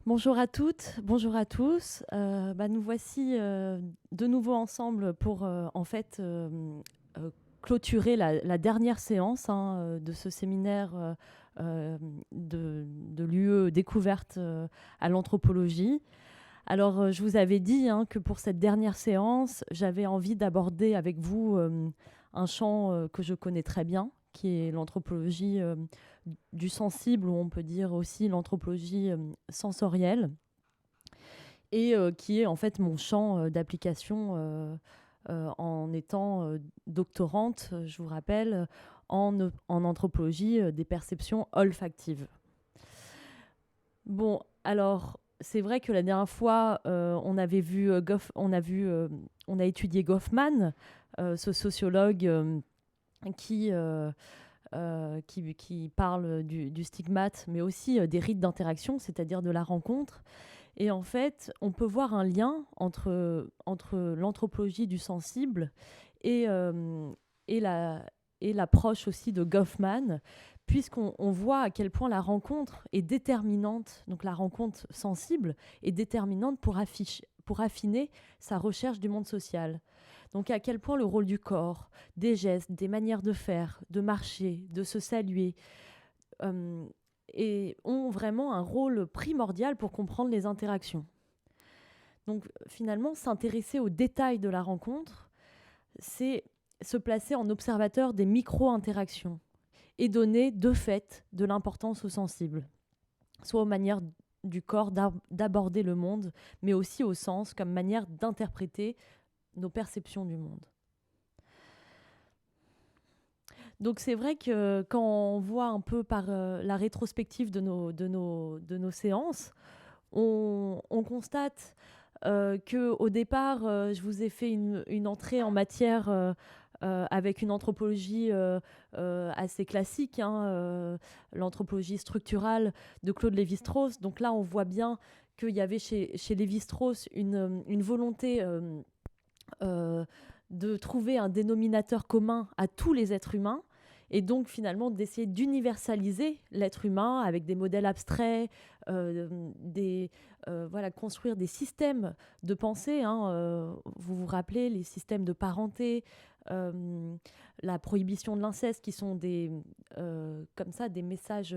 Bonjour à toutes, bonjour à tous. Nous voici de nouveau ensemble pour euh, clôturer la dernière séance de ce séminaire de l'UE découverte à l'anthropologie. Alors, je vous avais dit que pour cette dernière séance, j'avais envie d'aborder avec vous un champ que je connais très bien, qui est l'anthropologie du sensible, ou on peut dire aussi l'anthropologie sensorielle, et qui est en fait mon champ d'application en étant doctorante, je vous rappelle, en anthropologie des perceptions olfactives. Bon, alors, c'est vrai que la dernière fois, on avait vu on a étudié Goffman, ce sociologue qui parle du stigmate, mais aussi des rites d'interaction, c'est-à-dire de la rencontre. Et en fait, on peut voir un lien entre l'anthropologie du sensible et, euh, et la, et l'approche aussi de Goffman, puisqu'on voit à quel point la rencontre est déterminante, donc la rencontre sensible est déterminante pour affiner sa recherche du monde social. Donc à quel point le rôle du corps, des gestes, des manières de faire, de marcher, de se saluer, euh, et ont vraiment un rôle primordial pour comprendre les interactions. Donc finalement, s'intéresser aux détails de la rencontre, c'est se placer en observateur des micro-interactions et donner de fait de l'importance aux sensibles, soit aux manières du corps d'aborder le monde, mais aussi au sens comme manière d'interpréter nos perceptions du monde. Donc c'est vrai que quand on voit un peu par la rétrospective de nos séances, on constate qu'au départ, je vous ai fait une entrée en matière avec une anthropologie assez classique, l'anthropologie structurale de Claude Lévi-Strauss. Donc là, on voit bien qu'il y avait chez Lévi-Strauss une volonté euh, de trouver un dénominateur commun à tous les êtres humains, et donc finalement d'essayer d'universaliser l'être humain avec des modèles abstraits, voilà, construire des systèmes de pensée. Vous vous rappelez les systèmes de parenté, la prohibition de l'inceste, qui sont comme ça, des messages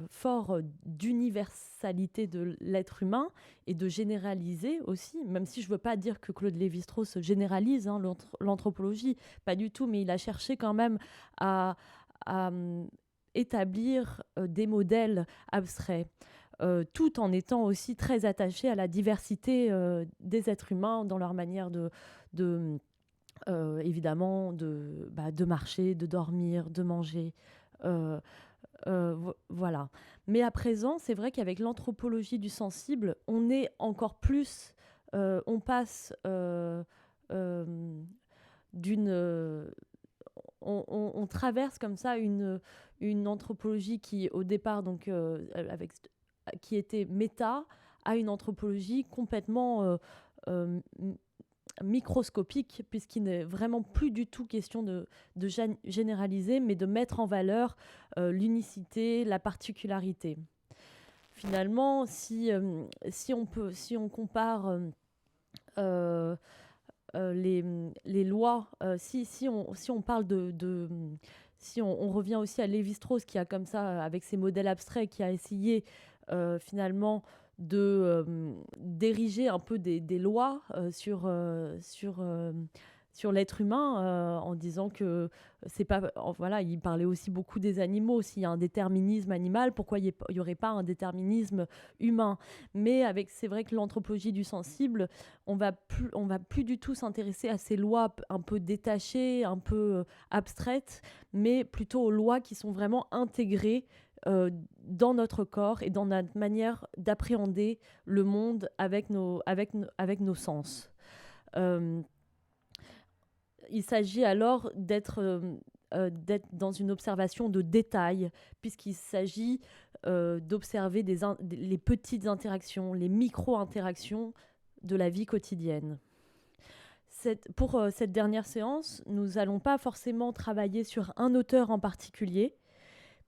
forts d'universalité de l'être humain et de généraliser aussi, même si je ne veux pas dire que Claude Lévi-Strauss généralise l'anthropologie, pas du tout, mais il a cherché quand même à établir des modèles abstraits, tout en étant aussi très attaché à la diversité des êtres humains dans leur manière de évidemment, de marcher, de dormir, de manger. Euh, voilà. Mais à présent, c'est vrai qu'avec l'anthropologie du sensible, on est encore plus, on passe euh, d'une, on traverse comme ça une anthropologie qui, au départ, donc qui était méta, à une anthropologie complètement euh, microscopique, puisqu'il n'est vraiment plus du tout question de généraliser, mais de mettre en valeur l'unicité, la particularité. Finalement, si on compare euh, les lois, si on parle si on revient aussi à Lévi-Strauss, qui a comme ça, avec ses modèles abstraits, qui a essayé finalement d'ériger un peu des lois sur l'être humain, en disant que c'est pas, voilà, il parlait aussi beaucoup des animaux. S'il y a un déterminisme animal, pourquoi il n'y aurait pas un déterminisme humain? Mais c'est vrai que l'anthropologie du sensible, on va plus du tout s'intéresser à ces lois un peu détachées, un peu abstraites, mais plutôt aux lois qui sont vraiment intégrées dans notre corps et dans notre manière d'appréhender le monde avec nos sens. Euh, il s'agit alors d'être dans une observation de détail, puisqu'il s'agit d'observer les petites interactions, les micro-interactions de la vie quotidienne. Pour cette dernière séance, nous n'allons pas forcément travailler sur un auteur en particulier,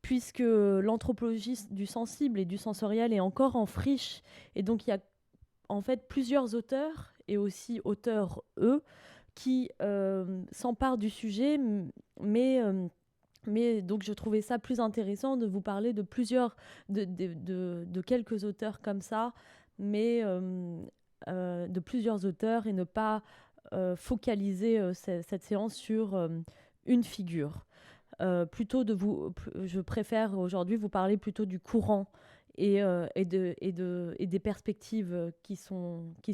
puisque l'anthropologie du sensible et du sensoriel est encore en friche. Et donc, il y a en fait plusieurs auteurs, et aussi auteurs, eux, qui s'emparent du sujet, mais... mais donc je trouvais ça plus intéressant de vous parler de quelques auteurs comme ça, mais de plusieurs auteurs, et ne pas focaliser cette séance sur une figure. Je préfère aujourd'hui vous parler plutôt du courant et des perspectives qui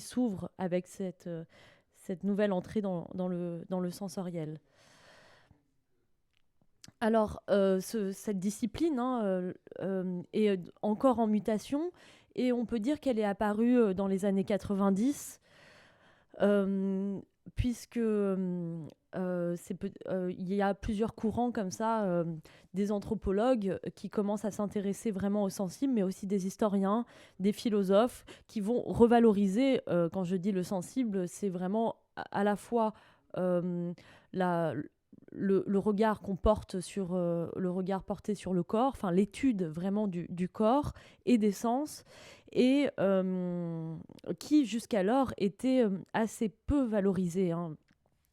s'ouvrent avec cette nouvelle entrée dans le sensoriel. Alors, cette discipline est encore en mutation, et on peut dire qu'elle est apparue dans les années 90, puisque il y a plusieurs courants comme ça, des anthropologues qui commencent à s'intéresser vraiment au sensible, mais aussi des historiens, des philosophes qui vont revaloriser, quand je dis le sensible, c'est vraiment à la fois la le regard qu'on porte sur le regard porté sur le corps, enfin l'étude vraiment du corps et des sens, et qui jusqu'alors était assez peu valorisé, hein.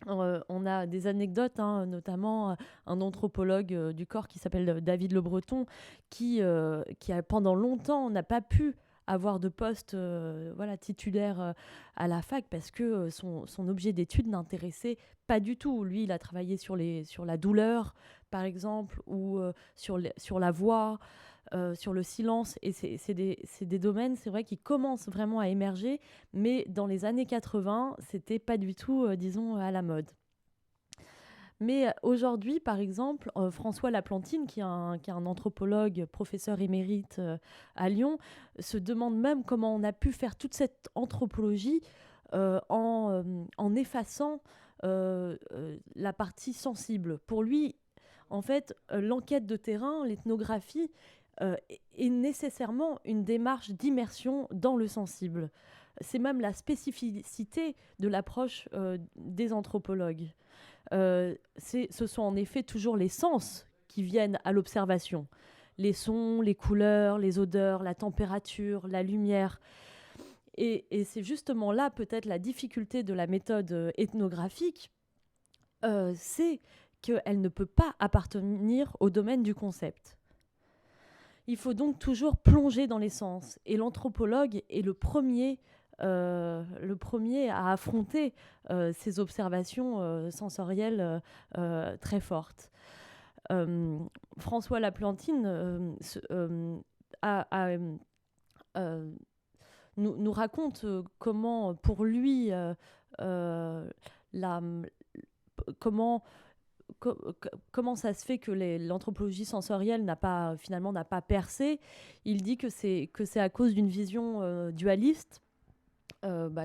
On a des anecdotes, hein, notamment un anthropologue du corps qui s'appelle David Le Breton, qui a pendant longtemps n'a pas pu avoir de poste titulaire à la fac, parce que son objet d'étude n'intéressait pas du tout. Lui, il a travaillé sur la douleur, par exemple, ou sur la voix, sur le silence. Et c'est des domaines, c'est vrai, qui commencent vraiment à émerger, mais dans les années 80, c'était pas du tout, disons, à la mode. Mais aujourd'hui, par exemple, François Laplantine, qui est un anthropologue, professeur émérite à Lyon, se demande même comment on a pu faire toute cette anthropologie en effaçant la partie sensible. Pour lui, en fait, l'enquête de terrain, l'ethnographie, est nécessairement une démarche d'immersion dans le sensible. C'est même la spécificité de l'approche des anthropologues. Ce sont en effet toujours les sens qui viennent à l'observation. Les sons, les couleurs, les odeurs, la température, la lumière. Et c'est justement là peut-être la difficulté de la méthode ethnographique, c'est qu'elle ne peut pas appartenir au domaine du concept. Il faut donc toujours plonger dans les sens. Et l'anthropologue est le premier à affronter ces observations sensorielles très fortes. François Laplantine nous raconte comment, pour lui, comment ça se fait que l'anthropologie sensorielle n'a pas percé. Il dit que c'est à cause d'une vision dualiste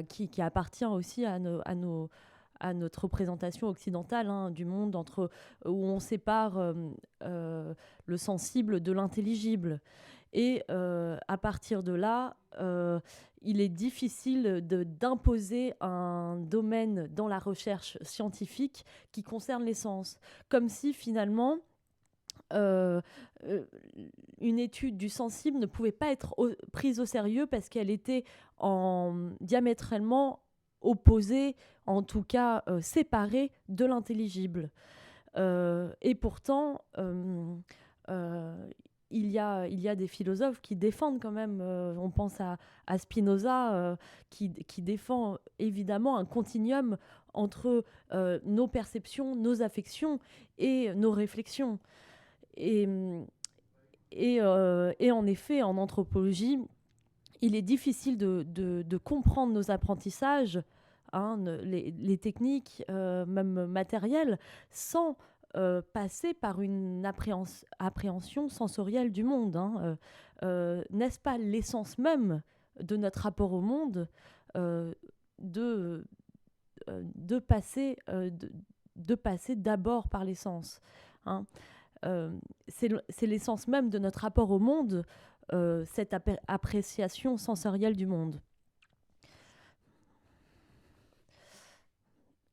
qui appartient aussi à notre représentation occidentale, hein, du monde, où on sépare le sensible de l'intelligible. Et à partir de là, il est difficile d'imposer un domaine dans la recherche scientifique qui concerne les sens. Comme si finalement, une étude du sensible ne pouvait pas être prise au sérieux parce qu'elle était diamétralement opposée, en tout cas séparée de l'intelligible. Et pourtant, il y a des philosophes qui défendent quand même, on pense à Spinoza, qui défend évidemment un continuum entre nos perceptions, nos affections et nos réflexions. Et en effet, en anthropologie, il est difficile de comprendre nos apprentissages, hein, les techniques, même matérielles, sans passer par une appréhension sensorielle du monde, hein. N'est-ce pas l'essence même de notre rapport au monde, de passer d'abord par les sens, hein. C'est l'essence même de notre rapport au monde, cette appréciation sensorielle du monde.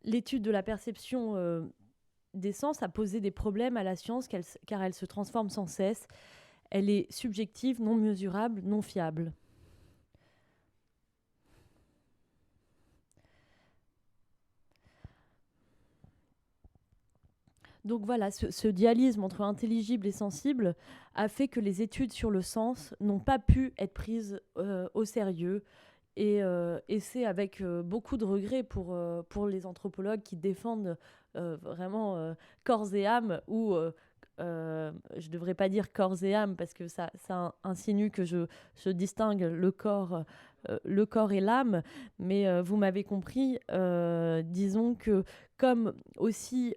L'étude de la perception des sens a posé des problèmes à la science car elle se transforme sans cesse. Elle est subjective, non mesurable, non fiable. Donc voilà, ce dualisme entre intelligible et sensible a fait que les études sur le sens n'ont pas pu être prises au sérieux. Et c'est avec beaucoup de regrets pour les anthropologues qui défendent vraiment corps et âme, ou je ne devrais pas dire corps et âme parce que ça insinue que je distingue le corps et l'âme, mais vous m'avez compris, disons que comme aussi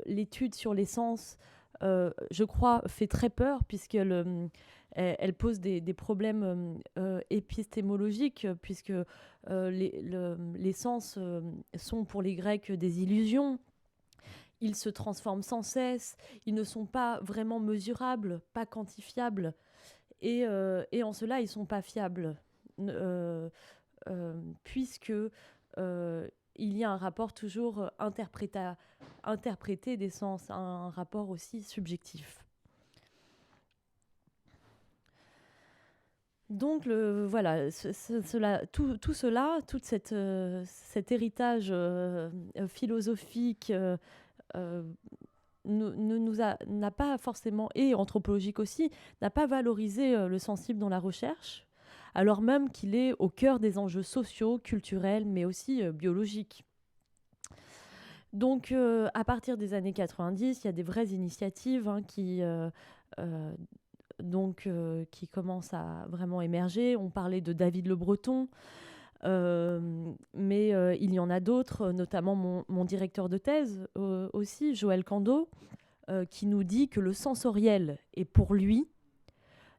l'étude sur les sens, je crois, fait très peur puisque elle pose des problèmes épistémologiques, puisque les sens sont pour les Grecs des illusions. Ils se transforment sans cesse, ils ne sont pas vraiment mesurables, pas quantifiables, et en cela, ils ne sont pas fiables, euh, puisque il y a un rapport toujours interprété des sens, un rapport aussi subjectif. Donc voilà, tout cela, cet héritage philosophique n'a pas forcément, et anthropologique aussi, n'a pas valorisé le sensible dans la recherche, alors même qu'il est au cœur des enjeux sociaux, culturels, mais aussi biologiques. Donc à partir des années 90, il y a des vraies initiatives qui commencent à vraiment émerger. On parlait de David Le Breton, mais il y en a d'autres, notamment mon directeur de thèse aussi, Joël Cando, qui nous dit que le sensoriel est pour lui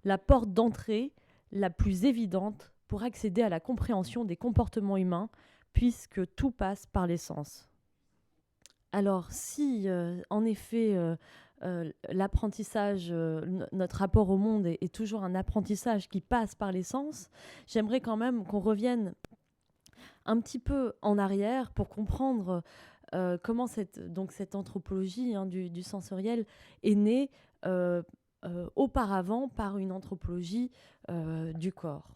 la porte d'entrée la plus évidente pour accéder à la compréhension des comportements humains, puisque tout passe par les sens. Alors si, en effet, l'apprentissage, notre rapport au monde est toujours un apprentissage qui passe par les sens, j'aimerais quand même qu'on revienne un petit peu en arrière pour comprendre comment cette anthropologie du sensoriel est née auparavant par une anthropologie du corps.